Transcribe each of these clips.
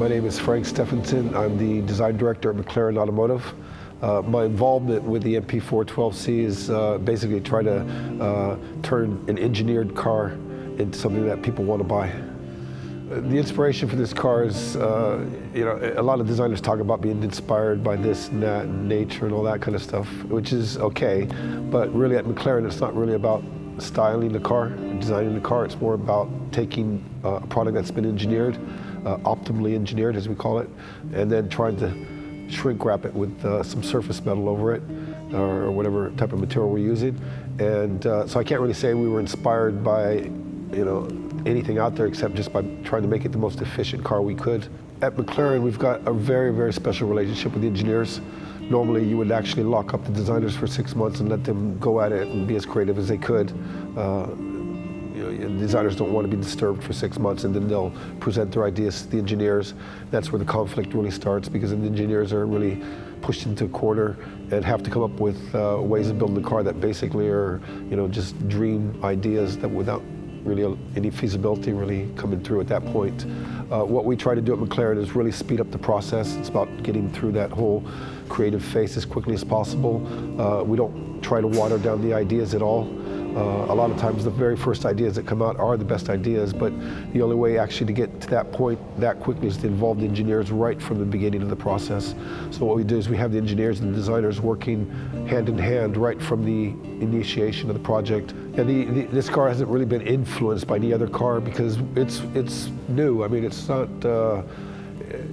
My name is Frank Stephenson. I'm the design director at McLaren Automotive. My involvement with the MP4-12C is basically try to turn an engineered car into something that people want to buy. The inspiration for this car is, a lot of designers talk about being inspired by this and that and nature and all that kind of stuff, which is okay, but really at McLaren it's not really about styling the car, designing the car. It's more about taking a product that's been engineered, optimally engineered as we call it, and then trying to shrink wrap it with some surface metal over it, or whatever type of material we're using. And so I can't really say we were inspired by anything out there except just by trying to make it the most efficient car we could. At McLaren we've got a very, very special relationship with the engineers. Normally you would actually lock up the designers for 6 months and let them go at it and be as creative as they could. Designers don't want to be disturbed for 6 months, and then they'll present their ideas to the engineers. That's where the conflict really starts, because the engineers are really pushed into a corner and have to come up with ways of building the car that basically are just dream ideas that without really any feasibility really coming through at that point. What we try to do at McLaren is really speed up the process. It's about getting through that whole creative phase as quickly as possible. We don't try to water down the ideas at all. A lot of times the very first ideas that come out are the best ideas, but the only way actually to get to that point that quickly is to involve the engineers right from the beginning of the process. So what we do is we have the engineers and the designers working hand in hand right from the initiation of the project. And this car hasn't really been influenced by any other car because it's new. I mean, it's not,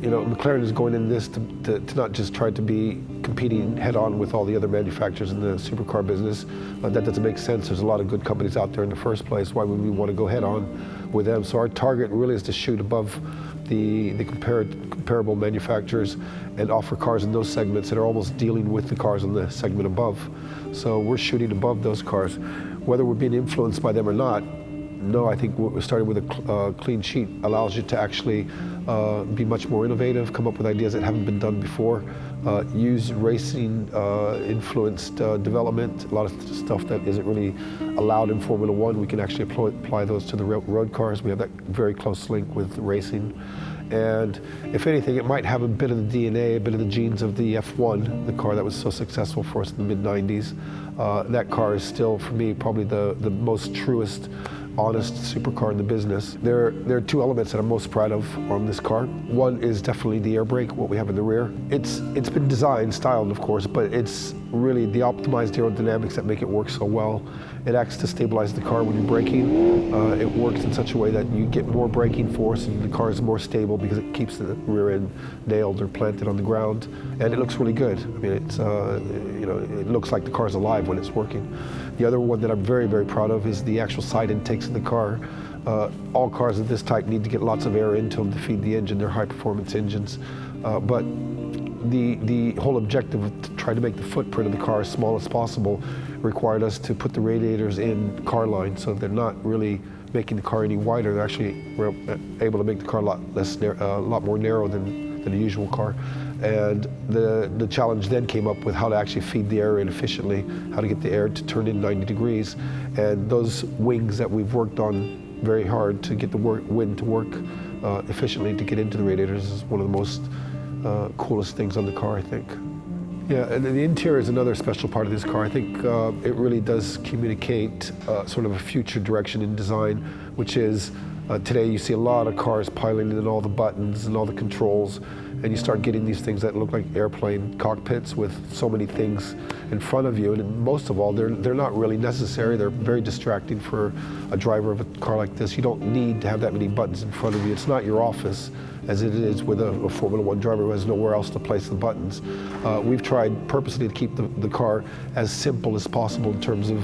McLaren is going in this to not just try to be competing head-on with all the other manufacturers in the supercar business. That doesn't make sense. There's a lot of good companies out there in the first place. Why would we want to go head-on with them? So our target really is to shoot above the comparable manufacturers and offer cars in those segments that are almost dealing with the cars in the segment above. So we're shooting above those cars. Whether we're being influenced by them or not, no, I think we're starting with a clean sheet allows you to actually be much more innovative, come up with ideas that haven't been done before, use racing influenced development. A lot of stuff that isn't really allowed in Formula One, we can actually apply those to the road cars. We have that very close link with racing. And if anything, it might have a bit of the DNA, a bit of the genes of the F1, the car that was so successful for us in the mid-90s. That car is still, for me, probably the most truest, honest supercar in the business. There are two elements that I'm most proud of on this car. One is definitely the air brake, what we have in the rear. It's been designed, styled of course, but it's really the optimized aerodynamics that make it work so well. It acts to stabilize the car when you're braking. It works in such a way that you get more braking force and the car is more stable because it keeps the rear end nailed or planted on the ground. And it looks really good. I mean, it's, it looks like the car's alive when it's working. The other one that I'm very, very proud of is the actual side intakes of the car. All cars of this type need to get lots of air into them to feed the engine. They're high performance engines. But the whole objective of to try to make the footprint of the car as small as possible required us to put the radiators in car line, so they're not really making the car any wider. They're actually able to make the car a lot more narrow than the usual car. And the challenge then came up with how to actually feed the air in efficiently, how to get the air to turn in 90 degrees. And those wings that we've worked on very hard to get the wind to work efficiently to get into the radiators is one of the most coolest things on the car, I think. Yeah, and the interior is another special part of this car. I think it really does communicate sort of a future direction in design, which is today you see a lot of cars piling in all the buttons and all the controls, and you start getting these things that look like airplane cockpits with so many things in front of you, and most of all, they're not really necessary. They're very distracting for a driver of a car like this. You don't need to have that many buttons in front of you. It's not your office, as it is with a Formula One driver who has nowhere else to place the buttons. We've tried purposely to keep the car as simple as possible in terms of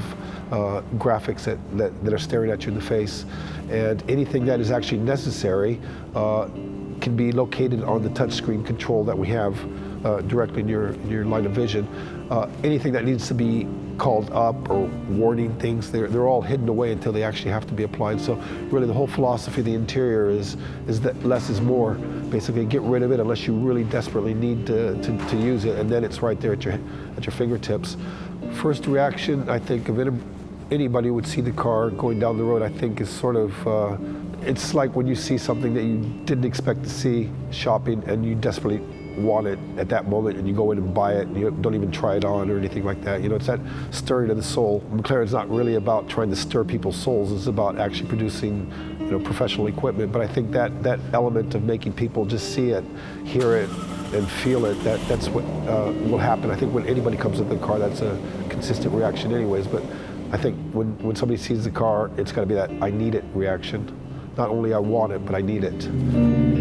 graphics that are staring at you in the face. And anything that is actually necessary can be located on the touchscreen control that we have directly in your line of vision. Anything that needs to be called up or warning things, they're all hidden away until they actually have to be applied. So really the whole philosophy of the interior is that less is more. Basically get rid of it unless you really desperately need to use it, and then it's right there at your fingertips. First reaction, I think, of anybody who would see the car going down the road, I think, is sort of It's like when you see something that you didn't expect to see shopping and you desperately want it at that moment, and you go in and buy it and you don't even try it on or anything like that. You know, it's that stirring of the soul. McLaren's not really about trying to stir people's souls. It's about actually producing, you know, professional equipment. But I think that element of making people just see it, hear it, and feel it, that's what will happen. I think when anybody comes with the car, that's a consistent reaction anyways. But I think when somebody sees the car, it's got to be that I need it reaction. Not only I want it, but I need it.